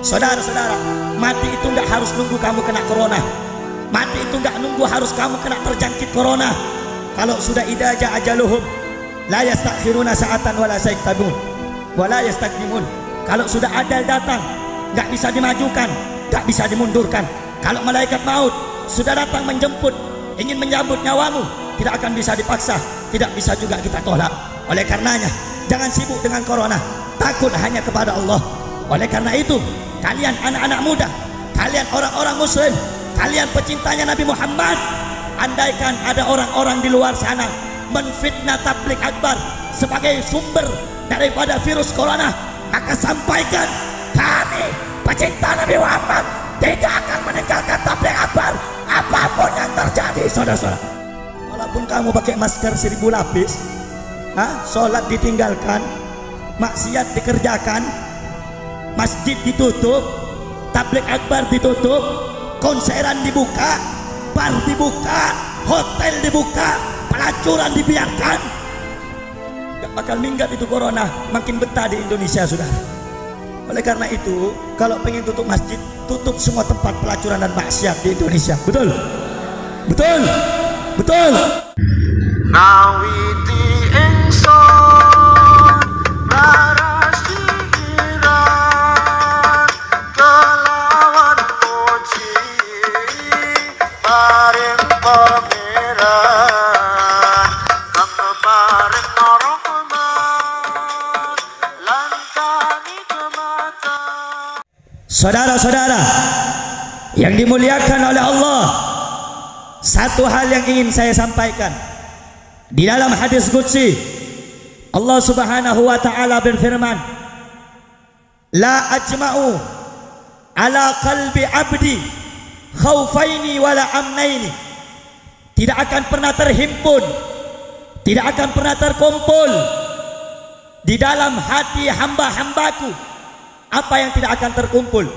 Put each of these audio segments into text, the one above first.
Saudara-saudara, mati itu nggak harus nunggu kamu kena corona. Mati itu nggak nunggu harus kamu kena terjangkit corona. Kalau sudah idaja ajaluhum, la yastakhiruna sa'atan wala yastaqdimun, wala yastaqdimun. Kalau sudah ajal datang, nggak bisa dimajukan, nggak bisa dimundurkan. Kalau malaikat maut sudah datang menjemput, ingin menyambut nyawamu, tidak akan bisa dipaksa, tidak bisa juga kita tolak. Oleh karenanya, jangan sibuk dengan corona, takut hanya kepada Allah. Oleh karena itu, kalian anak-anak muda, kalian orang-orang muslim, kalian pecintanya Nabi Muhammad, andaikan ada orang-orang di luar sana menfitnah tabligh akbar sebagai sumber daripada virus corona, maka sampaikan, kami pecinta Nabi Muhammad tidak akan meninggalkan tabligh akbar apapun yang terjadi. Saudara-saudara, walaupun kamu pakai masker 1000 lapis, sholat ditinggalkan, maksiat dikerjakan, masjid ditutup, tabligh akbar ditutup, konseran dibuka, bar dibuka, hotel dibuka, pelacuran dibiarkan, gak bakal minggat itu corona. Makin betah di Indonesia, saudara. Oleh karena itu, kalau pengen tutup masjid, tutup semua tempat pelacuran dan maksiat di Indonesia. Betul? Betul? Betul? Nawiti ingsun laras pikiran kelawan puji paring pangeran kang paring rahmat lan kanikmatan. Saudara-saudara yang dimuliakan oleh Allah, satu hal yang ingin saya sampaikan. Di dalam hadis qudsi, Allah Subhanahu wa taala berfirman, la ajma'u ala qalbi abdi khaufaini wala amnaini. Tidak akan pernah terhimpun, tidak akan pernah terkumpul di dalam hati hamba-hambaku apa yang tidak akan terkumpul.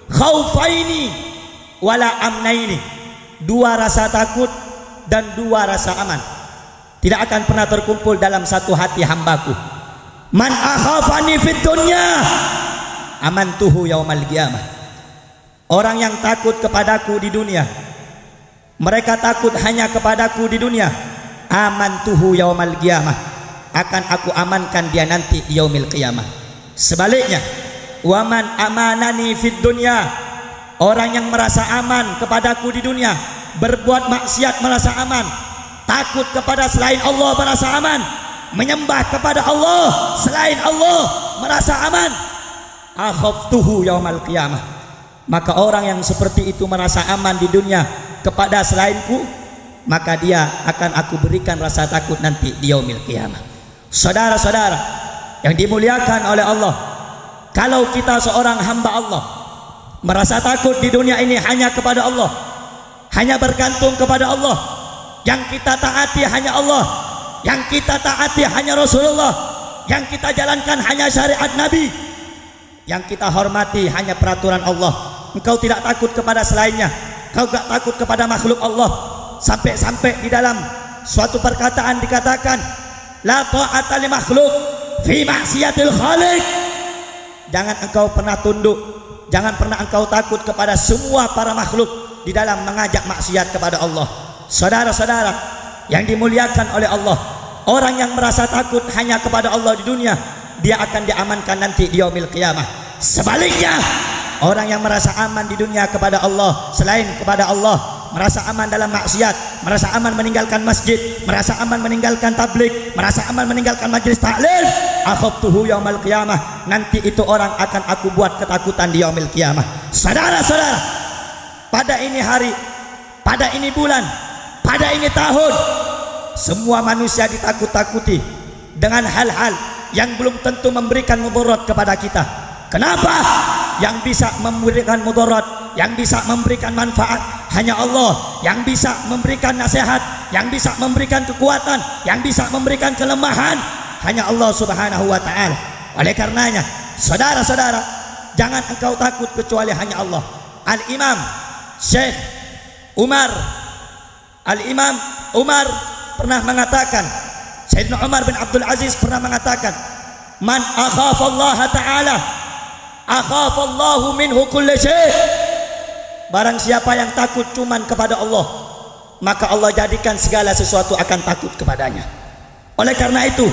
Khaufaini wala amnaini, dua rasa takut dan dua rasa aman tidak akan pernah terkumpul dalam satu hati hambaku. Man akhafani fid dunya amantuhu yaumal qiyamah. Orang yang takut kepadaku di dunia, mereka takut hanya kepadaku di dunia, amantuhu yaumal qiyamah, akan aku amankan dia nanti di yaumil qiyamah. Sebaliknya, waman amanani fid dunya, orang yang merasa aman kepadaku di dunia, berbuat maksiat merasa aman, takut kepada selain Allah merasa aman, menyembah kepada Allah selain Allah merasa aman, akhaftuhu yaumal qiyamah, maka orang yang seperti itu merasa aman di dunia kepada selainku, maka dia akan aku berikan rasa takut nanti di yaumil qiyamah. Saudara-saudara yang dimuliakan oleh Allah, kalau kita seorang hamba Allah merasa takut di dunia ini hanya kepada Allah, hanya bergantung kepada Allah, yang kita taati hanya Allah, yang kita taati hanya Rasulullah, yang kita jalankan hanya syariat Nabi, yang kita hormati hanya peraturan Allah. Engkau tidak takut kepada selainnya, kau gak takut kepada makhluk Allah. Sampai-sampai di dalam suatu perkataan dikatakan, la ta'ata li makhluk fi maksiatil khaliq. Jangan engkau pernah tunduk, jangan pernah engkau takut kepada semua para makhluk di dalam mengajak maksiat kepada Allah. Saudara-saudara yang dimuliakan oleh Allah, orang yang merasa takut hanya kepada Allah di dunia, dia akan diamankan nanti di yaumil qiyamah. Sebaliknya, orang yang merasa aman di dunia kepada Allah selain kepada Allah, merasa aman dalam maksiat, merasa aman meninggalkan masjid, merasa aman meninggalkan tabligh, merasa aman meninggalkan majelis taklim, akhaftuhu yaumal qiyamah, nanti itu orang akan aku buat ketakutan di yaumil qiyamah. Saudara-saudara, pada ini hari, pada ini bulan, pada ini tahun, semua manusia ditakut-takuti dengan hal-hal yang belum tentu memberikan mudarat kepada kita. Kenapa? Yang bisa memberikan mudarat, yang bisa memberikan manfaat hanya Allah, yang bisa memberikan nasihat, yang bisa memberikan kekuatan, yang bisa memberikan kelemahan hanya Allah Subhanahu wa taala. Oleh karenanya, saudara-saudara, jangan engkau takut kecuali hanya Allah. Al-Imam Syekh Umar, Al-Imam Umar pernah mengatakan, Sayyidina Umar bin Abdul Aziz pernah mengatakan, man akhafallaha ta'ala akhafallahu minhu kulli syai'. Barang siapa yang takut cuman kepada Allah, maka Allah jadikan segala sesuatu akan takut kepadanya. Oleh karena itu,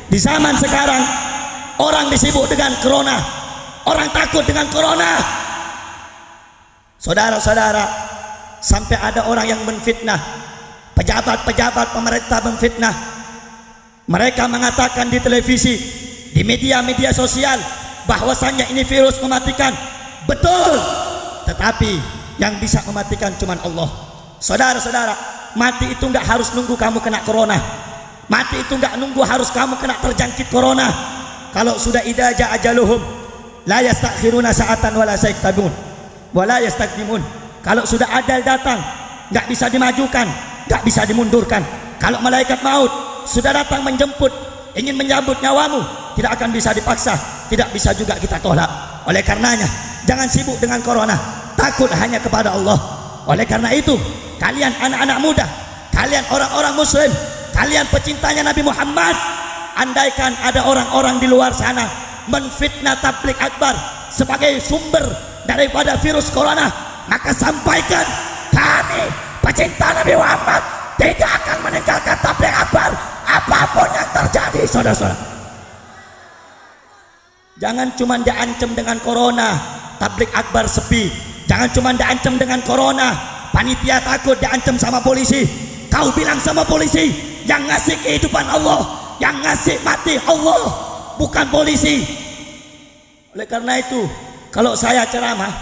di zaman sekarang orang disibuk dengan corona, orang takut dengan corona. Saudara-saudara, sampai ada orang yang menfitnah, pejabat-pejabat pemerintah menfitnah. Mereka mengatakan di televisi, di media-media sosial, bahwasannya ini virus mematikan. Betul, tetapi yang bisa mematikan cuma Allah. Saudara-saudara, mati itu enggak harus nunggu kamu kena corona. Mati itu enggak nunggu harus kamu kena terjangkit corona. Kalau sudah idza jaa ajaluhum la yastakhiruna sa'atan wala sayaqtabun wala yastaqdimun. Kalau sudah ajal datang, enggak bisa dimajukan, enggak bisa dimundurkan. Kalau malaikat maut sudah datang menjemput, ingin menyambut nyawamu, tidak akan bisa dipaksa, tidak bisa juga kita tolak. Oleh karenanya, jangan sibuk dengan corona, takut hanya kepada Allah. Oleh karena itu, kalian anak-anak muda, kalian orang-orang muslim, kalian pecintanya Nabi Muhammad, andaikan ada orang-orang di luar sana menfitnah tabligh akbar sebagai sumber daripada virus corona, maka sampaikan, kami pecinta Nabi Muhammad tidak akan meninggalkan tabligh akbar apapun yang terjadi. Saudara-saudara, jangan cuma diancam dengan corona tabligh akbar sepi, jangan cuma diancam dengan corona panitia takut diancam sama polisi. Kau bilang sama polisi, yang ngasih kehidupan Allah, yang ngasih mati Allah, bukan polisi. Oleh karena itu, kalau saya ceramah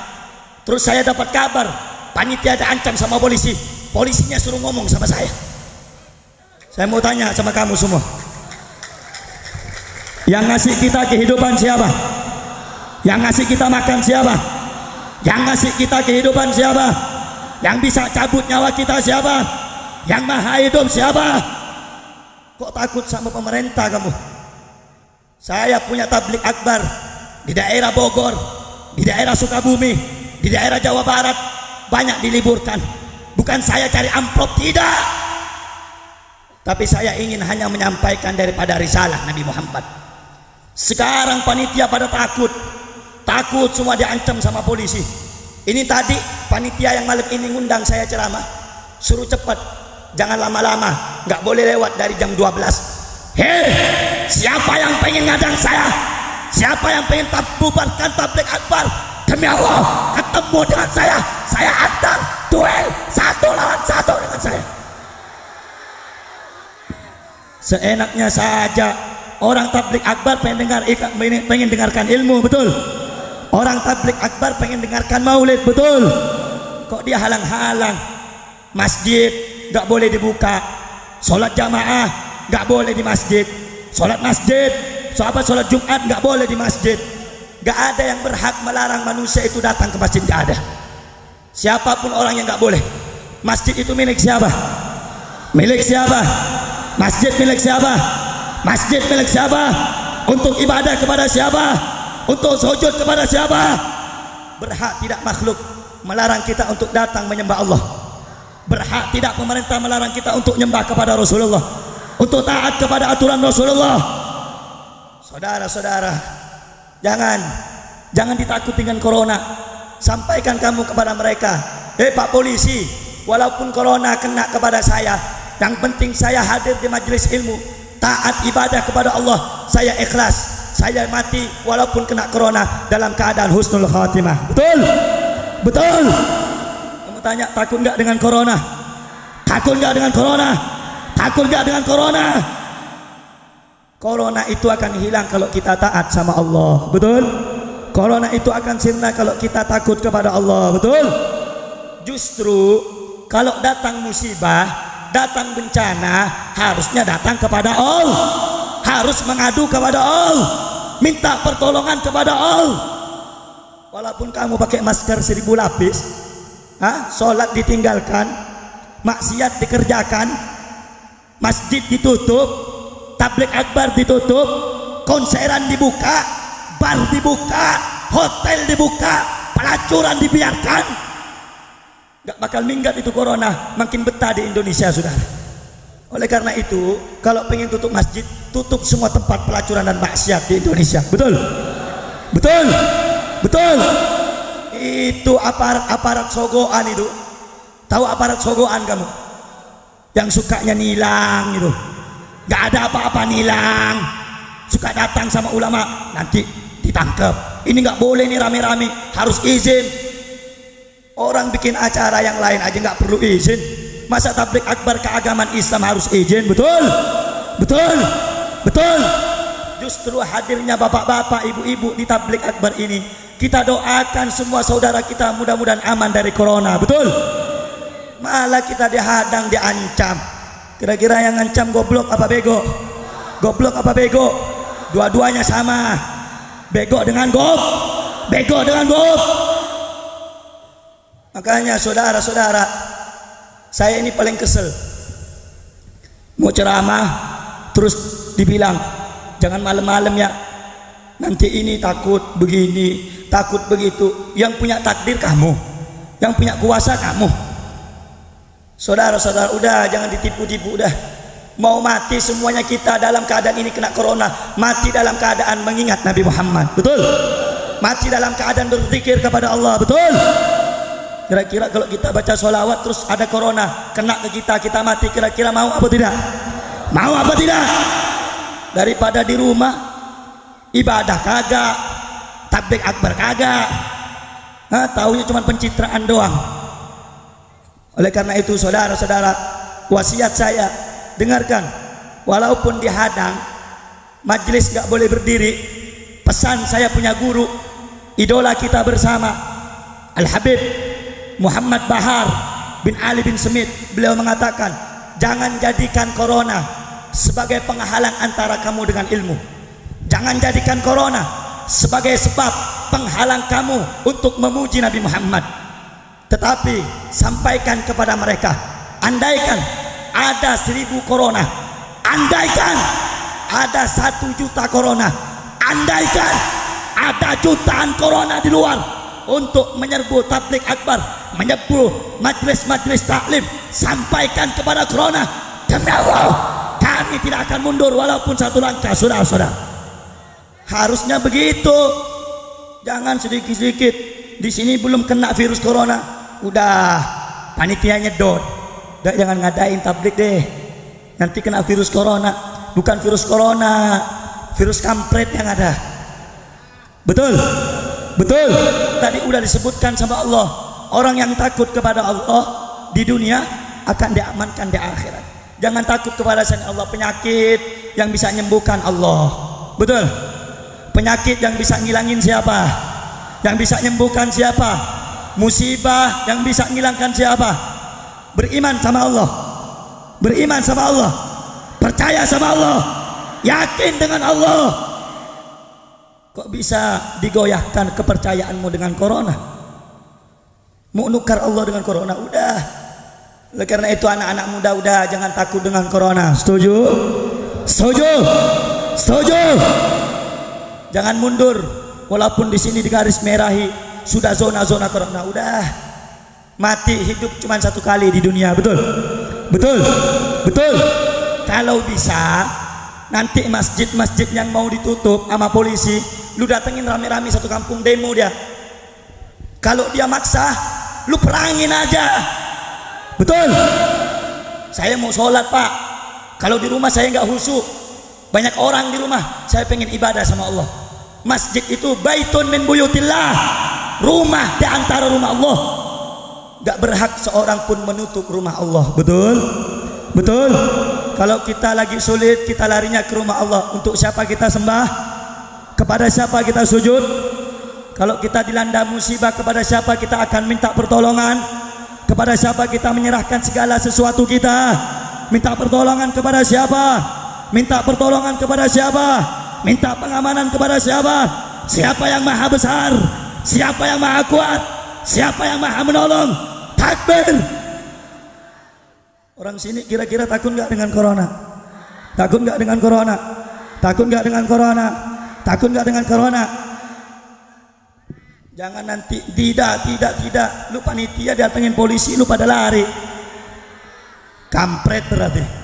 terus saya dapat kabar panitia diancam sama polisi, polisinya suruh ngomong sama saya mau tanya sama kamu semua, yang ngasih kita kehidupan siapa? Yang ngasih kita makan siapa? Yang ngasih kita kehidupan siapa? Yang bisa cabut nyawa kita siapa? Yang maha hidup siapa? Kok takut sama pemerintah kamu? Saya punya tabligh akbar di daerah Bogor, di daerah Sukabumi, di daerah Jawa Barat, banyak diliburkan. Bukan saya cari amplop, tidak, tapi saya ingin hanya menyampaikan daripada risalah Nabi Muhammad. Sekarang panitia pada takut semua diancam sama polisi. Ini tadi panitia yang malam ini ngundang saya ceramah, suruh cepat, jangan lama-lama, nggak boleh lewat dari jam 12. Hei, siapa yang pengen ngadang saya? Siapa yang pengen bubarkan tabligh akbar? Demi Allah, ketemu dengan saya antar duel 1 lawan 1 dengan saya. Seenaknya saja. Orang tabligh akbar pengen dengarkan ilmu, betul? Orang tabligh akbar pengen dengarkan maulid, betul? Kok dia halang-halang? Masjid nggak boleh dibuka, sholat jamaah nggak boleh di masjid, sholat Jumat nggak boleh di masjid. Nggak ada yang berhak melarang manusia itu datang ke masjid, nggak ada. Siapapun orang yang nggak boleh. Masjid itu milik siapa? Milik siapa? Masjid milik siapa? Masjid milik siapa? Untuk ibadah kepada siapa? Untuk sujud kepada siapa? Berhak tidak makhluk melarang kita untuk datang menyembah Allah. Berhak tidak pemerintah melarang kita untuk nyembah kepada Rasulullah, untuk taat kepada aturan Rasulullah. Saudara-saudara, jangan ditakut dengan corona. Sampaikan kamu kepada mereka, Pak polisi, walaupun corona kena kepada saya, yang penting saya hadir di majelis ilmu, taat ibadah kepada Allah, saya ikhlas, saya mati walaupun kena corona dalam keadaan husnul khatimah. Betul? Betul? Kamu tanya, takut nggak dengan corona? Takut nggak dengan corona? Takut nggak dengan corona? Corona itu akan hilang kalau kita taat sama Allah, betul? Corona itu akan sirna kalau kita takut kepada Allah, betul? Justru kalau datang musibah, datang bencana, harusnya datang kepada Allah, harus mengadu kepada Allah, minta pertolongan kepada Allah. Walaupun kamu pakai masker 1000 lapis, sholat ditinggalkan, maksiat dikerjakan, masjid ditutup, tabligh akbar ditutup, konseran dibuka, bar dibuka, hotel dibuka, pelacuran dibiarkan, gak bakal minggat itu corona, makin betah di Indonesia, saudara. Oleh karena itu, kalau pengen tutup masjid, tutup semua tempat pelacuran dan maksiat di Indonesia, betul? Betul? Betul. Itu aparat sogoan itu. Tahu aparat sogoan kamu? Yang sukanya nilang itu. Gak ada apa-apa nilang. Suka datang sama ulama, nanti ditangkap. Ini nggak boleh nih rame-rame, harus izin. Orang bikin acara yang lain aja nggak perlu izin. Masa tabligh akbar keagamaan Islam harus izin? Betul, betul, betul. Justru hadirnya bapak-bapak, ibu-ibu di tabligh akbar ini, kita doakan semua saudara kita mudah-mudahan aman dari corona. Betul. Malah kita dihadang, diancam. Kira-kira yang ngancam goblok apa bego? Goblok apa bego? Dua-duanya sama. Bego dengan bego dengan Makanya saudara-saudara, saya ini paling kesel. Mau ceramah terus dibilang jangan malam-malam ya, nanti ini takut begini, takut begitu. Yang punya takdir kamu, yang punya kuasa kamu. Saudara-saudara, udah jangan ditipu-tipu udah. Mau mati semuanya kita dalam keadaan ini kena corona, mati dalam keadaan mengingat Nabi Muhammad. Betul. Mati dalam keadaan berzikir kepada Allah. Betul. Kira-kira kalau kita baca sholawat terus ada corona kena ke kita, kita mati, kira-kira mau apa tidak? Mau apa tidak? Daripada di rumah ibadah kagak, tabligh akbar kagak, taunya cuma pencitraan doang. Oleh karena itu saudara-saudara, wasiat saya, dengarkan, walaupun dihadang majelis gak boleh berdiri. Pesan saya punya guru, idola kita bersama, Al-Habib Muhammad Bahar bin Ali bin Smith. Beliau mengatakan, jangan jadikan corona sebagai penghalang antara kamu dengan ilmu. Jangan jadikan corona sebagai sebab penghalang kamu untuk memuji Nabi Muhammad. Tetapi sampaikan kepada mereka, andaikan ada 1000 corona, andaikan ada 1 juta corona, andaikan ada jutaan corona di luar untuk menyerbu tabligh akbar, menyerbu majelis-majelis taklim, sampaikan kepada corona, demi Allah kami tidak akan mundur walaupun 1 langkah. Saudara-saudara, harusnya begitu. Jangan sedikit-sedikit di sini belum kena virus corona udah panitia nyedot, jangan ngadain tabligh deh, nanti kena virus corona. Bukan virus corona, virus kampret yang ada. Betul, betul. Tadi udah disebutkan sama Allah, orang yang takut kepada Allah di dunia akan diamankan di akhirat. Jangan takut kepada selain Allah. Penyakit yang bisa menyembuhkan Allah. Betul. Penyakit yang bisa ngilangin siapa? Yang bisa menyembuhkan siapa? Musibah yang bisa menghilangkan siapa? Beriman sama Allah, beriman sama Allah, percaya sama Allah, yakin dengan Allah. Kok bisa digoyahkan kepercayaanmu dengan corona? Mau nukar Allah dengan corona? Udah. Oleh karena itu anak-anak muda, udah jangan takut dengan corona. Setuju? Setuju? Setuju? Jangan mundur walaupun di sini di garis merahi sudah zona-zona corona. Udah, mati hidup cuma 1 kali di dunia. Betul, betul, betul. Kalau bisa nanti masjid-masjid yang mau ditutup sama polisi, lu datengin rame-rame satu kampung, demo dia. Kalau dia maksa, lu perangin aja. Betul. Saya mau sholat pak, kalau di rumah saya nggak khusyuk, banyak orang di rumah, saya pengen ibadah sama Allah. Masjid itu baitun min buyutillah, rumah di antara rumah Allah. Gak berhak seorang pun menutup rumah Allah. Betul? Betul? Kalau kita lagi sulit, kita larinya ke rumah Allah. Untuk siapa kita sembah? Kepada siapa kita sujud? Kalau kita dilanda musibah, kepada siapa kita akan minta pertolongan? Kepada siapa kita menyerahkan segala sesuatu kita? Minta pertolongan kepada siapa? Minta pertolongan kepada siapa? Minta pengamanan kepada siapa? Siapa yang maha besar? Siapa yang maha kuat? Siapa yang maha menolong? Takbir. Orang sini kira-kira takut nggak dengan corona? Takut nggak dengan corona? Takut nggak dengan corona? Takut nggak dengan corona? Jangan nanti tidak. Lu panitia datengin polisi, lu pada lari. Kampret berarti.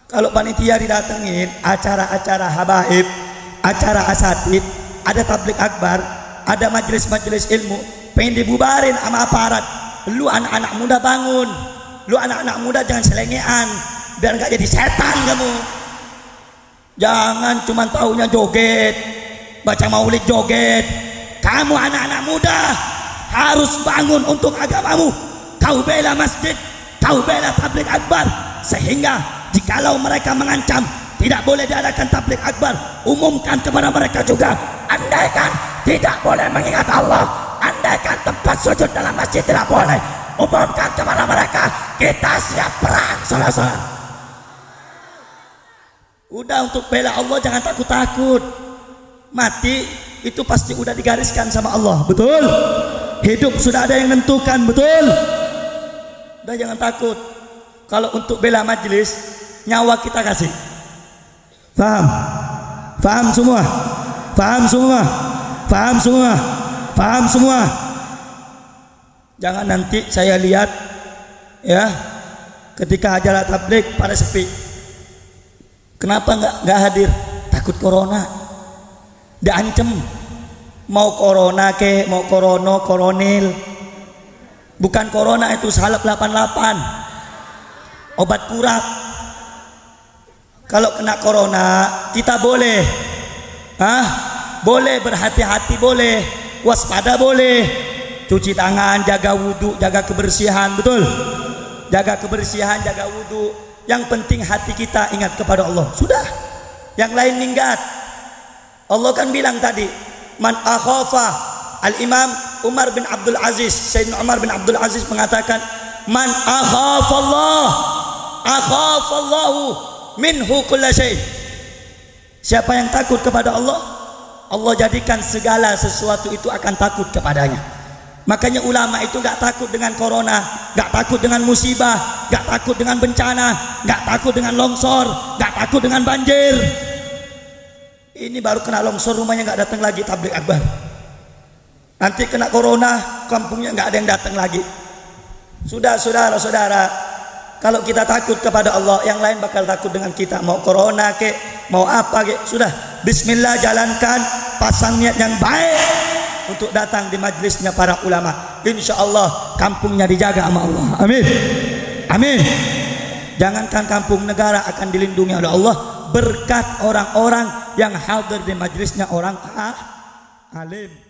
Kalau panitia didatengin acara-acara habaib, acara asatid, ada tablik akbar, ada majelis-majelis ilmu, pengen dibubarin sama aparat. Lu anak-anak muda bangun, lu anak-anak muda jangan selengean, biar nggak jadi setan kamu. Jangan cuma taunya joget, baca maulid joget. Kamu anak-anak muda harus bangun untuk agamamu. Kau bela masjid, kau bela tablik akbar, sehingga jikalau mereka mengancam tidak boleh diadakan tablik akbar, umumkan kepada mereka juga. Andaikan tidak boleh mengingat Allah, andaikan tempat sujud dalam masjid tidak boleh, umumkan kepada mereka, kita siap perang. Salah. Udah, untuk bela Allah jangan takut-takut. Mati itu pasti udah digariskan sama Allah, betul? Hidup sudah ada yang menentukan, betul? Udah, jangan takut. Kalau untuk bela majelis, nyawa kita kasih. Paham? Paham semua? Paham semua? Paham semua? Paham semua? Jangan nanti saya lihat ya, ketika acara tabligh pada sepi. Kenapa nggak hadir? Takut corona. Diancem. Mau corona ke, mau koronil. Bukan corona itu, salep 88. Obat kurap. Kalau kena corona kita boleh, boleh berhati-hati, boleh waspada, boleh cuci tangan, jaga wudhu, jaga kebersihan, betul? Jaga kebersihan, jaga wudhu. Yang penting hati kita ingat kepada Allah. Sudah, yang lain minggat. Allah kan bilang tadi, man akhafa, Al-Imam Umar bin Abdul Aziz, Sayyidina Umar bin Abdul Aziz mengatakan, man akhafa Allah, akhafa Allahu minhu kulla syai'. Siapa yang takut kepada Allah, Allah jadikan segala sesuatu itu akan takut kepadanya. Makanya ulama itu gak takut dengan corona, gak takut dengan musibah, gak takut dengan bencana, gak takut dengan longsor, gak takut dengan banjir. Ini baru kena longsor rumahnya gak datang lagi tabligh akbar. Nanti kena corona kampungnya gak ada yang datang lagi. Sudah, saudara-saudara, kalau kita takut kepada Allah, yang lain bakal takut dengan kita. Mau corona ke, mau apa ke, sudah, bismillah, jalankan, pasang niat yang baik untuk datang di majelisnya para ulama. Insya Allah kampungnya dijaga sama Allah. Amin. Amin. Jangankan kampung, negara akan dilindungi oleh Allah berkat orang-orang yang hadir di majelisnya orang alim.